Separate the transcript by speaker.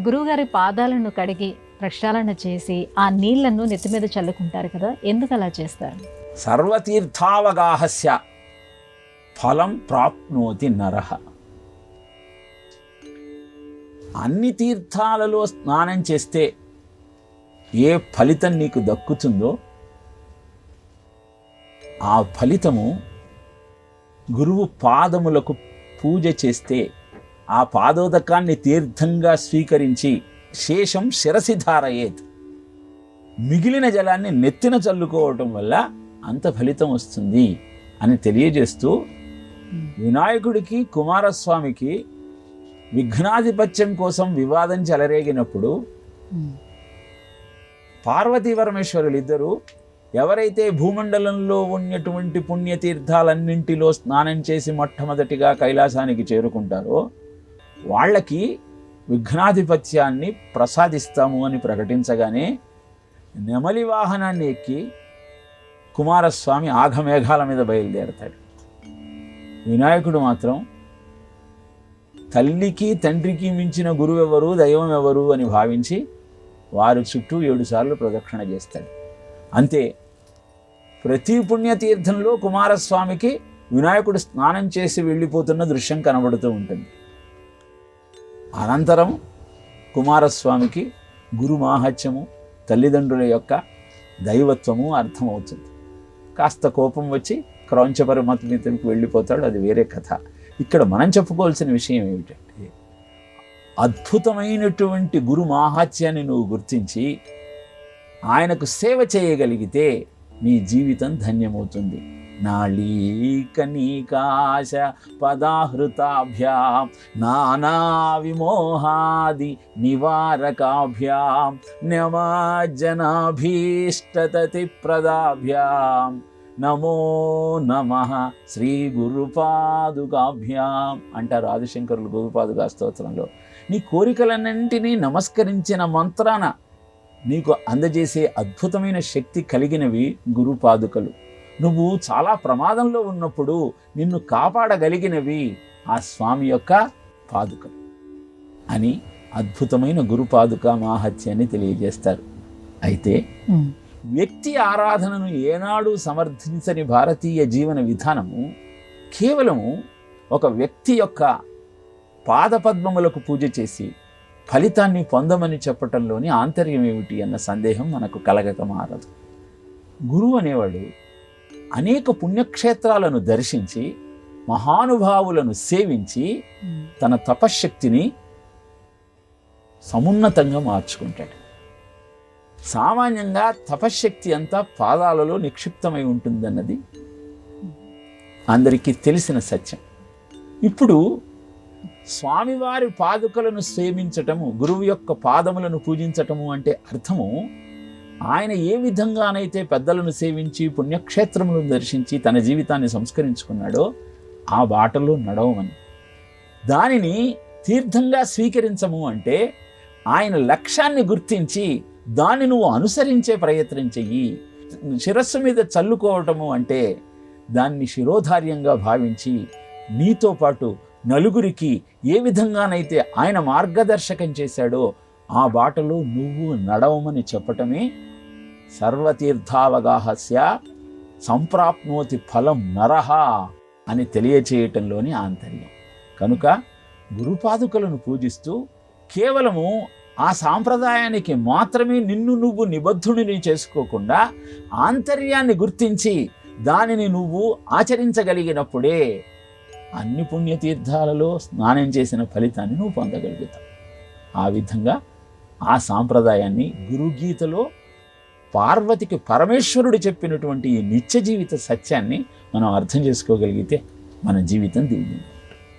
Speaker 1: గురువుగారి పాదాలను కడిగి ప్రక్షాళన చేసి ఆ నీళ్లను నెత్తి మీద చల్లుకుంటారు కదా, ఎందుకు అలా చేస్తారు?
Speaker 2: సర్వతీర్థావగాహస్య ఫలం ప్రాప్నోతి నరః. అన్ని తీర్థాలలో స్నానం చేస్తే ఏ ఫలితం నీకు దక్కుతుందో ఆ ఫలితము గురువు పాదములకు పూజ చేస్తే ఆ పాదోదకాన్ని తీర్థంగా స్వీకరించి శేషం శిరసి ధారయేత్, మిగిలిన జలాన్ని నెత్తిన చల్లుకోవటం వల్ల అంత ఫలితం వస్తుంది అని తెలియజేస్తూ వినాయకుడికి కుమారస్వామికి విఘ్నాధిపత్యం కోసం వివాదం చెలరేగినప్పుడు పార్వతీ పరమేశ్వరులు ఇద్దరు ఎవరైతే భూమండలంలో ఉన్నటువంటి పుణ్యతీర్థాలన్నింటిలో స్నానం చేసి మొట్టమొదటిగా కైలాసానికి చేరుకుంటారో వాళ్ళకి విఘ్నాధిపత్యాన్ని ప్రసాదిస్తాము అని ప్రకటించగానే నెమలి వాహనాన్ని ఎక్కి కుమారస్వామి ఆఘమేఘాల మీద బయలుదేరతాడు. వినాయకుడు మాత్రం తల్లికి తండ్రికి మించిన గురువెవరు దైవం ఎవరు అని భావించి వారి చుట్టూ 7 సార్లు ప్రదక్షిణ చేస్తాడు. అంతే, ప్రతి పుణ్యతీర్థంలో కుమారస్వామికి వినాయకుడు స్నానం చేసి వెళ్ళిపోతున్న దృశ్యం కనబడుతూ ఉంటుంది. అనంతరం కుమారస్వామికి గురు మాహాత్మ్యము, తల్లిదండ్రుల యొక్క దైవత్వము అర్థమవుతుంది. కాస్త కోపం వచ్చి క్రౌంచ పరమాత్మకి వెళ్ళిపోతాడు, అది వేరే కథ. ఇక్కడ మనం చెప్పుకోవాల్సిన విషయం ఏమిటంటే, అద్భుతమైనటువంటి గురు మాహాత్యాన్ని నువ్వు గుర్తించి ఆయనకు సేవ చేయగలిగితే నీ జీవితం ధన్యమవుతుంది. నాళీకనీకాశ పదాహృతాభ్యాం నానా విమోహాది నివారకాభ్యాం నమజ్జనాభీష్టతతి ప్రదాభ్యాం నమో నమః శ్రీ గురుపాదుకాభ్యాం అంటారు ఆదిశంకరులు గురుపాదుకా స్తోత్రంలో. నీ కోరికలన్నింటినీ నమస్కరించిన మంత్రాన నీకు అందజేసే అద్భుతమైన శక్తి కలిగినవి గురుపాదుకలు. నువ్వు చాలా ప్రమాదంలో ఉన్నప్పుడు నిన్ను కాపాడగలిగినవి ఆ స్వామి యొక్క పాదుకలు అని అద్భుతమైన గురుపాదుక మాహాత్యాన్ని తెలియజేస్తారు. అయితే వ్యక్తి ఆరాధనను ఏనాడు సమర్థించని భారతీయ జీవన విధానము కేవలము ఒక వ్యక్తి యొక్క పాదపద్మములకు పూజ చేసి ఫలితాన్ని పొందమని చెప్పటంలోని ఆంతర్యం ఏమిటి అన్న సందేహం మనకు కలగక మారదు. గురువు అనేవాడు అనేక పుణ్యక్షేత్రాలను దర్శించి మహానుభావులను సేవించి తన తపశ్శక్తిని సమున్నతంగా మార్చుకుంటాడు. సామాన్యంగా తపశ్శక్తి అంతా పాదాలలో నిక్షిప్తమై ఉంటుందన్నది అందరికీ తెలిసిన సత్యం. ఇప్పుడు స్వామివారి పాదుకలను సేవించటము, గురువు యొక్క పాదములను పూజించటము అంటే అర్థము ఆయన ఏ విధంగానైతే పెద్దలను సేవించి పుణ్యక్షేత్రములను దర్శించి తన జీవితాన్ని సంస్కరించుకున్నాడో ఆ బాటలో నడవమని. దానిని తీర్థంగా స్వీకరించము అంటే ఆయన లక్ష్యాన్ని గుర్తించి దాన్ని నువ్వు అనుసరించే ప్రయత్నం చెయ్యి. శిరస్సు మీద చల్లుకోవటము అంటే దాన్ని శిరోధార్యంగా భావించి నీతో పాటు నలుగురికి ఏ విధంగానైతే ఆయన మార్గదర్శకం చేశాడో ఆ బాటలో నువ్వు నడవమని చెప్పటమే సర్వతీర్థావగాహస్య సంప్రాప్నోతి ఫలం నరః అని తెలియచేయటంలోని ఆంతర్యం. కనుక గురుపాదుకలను పూజిస్తూ కేవలము ఆ సాంప్రదాయానికి మాత్రమే నిన్ను నువ్వు నిబద్ధుడిని చేసుకోకుండా ఆంతర్యాన్ని గుర్తించి దానిని నువ్వు ఆచరించగలిగినప్పుడే అన్ని పుణ్యతీర్థాలలో స్నానం చేసిన ఫలితాన్ని నువ్వు పొందగలుగుతావు. ఆ విధంగా ఆ సాంప్రదాయాన్ని గురుగీతలో పార్వతికి పరమేశ్వరుడు చెప్పినటువంటి ఈ నిత్య జీవిత సత్యాన్ని మనం అర్థం చేసుకోగలిగితే మన జీవితం దివ్యం.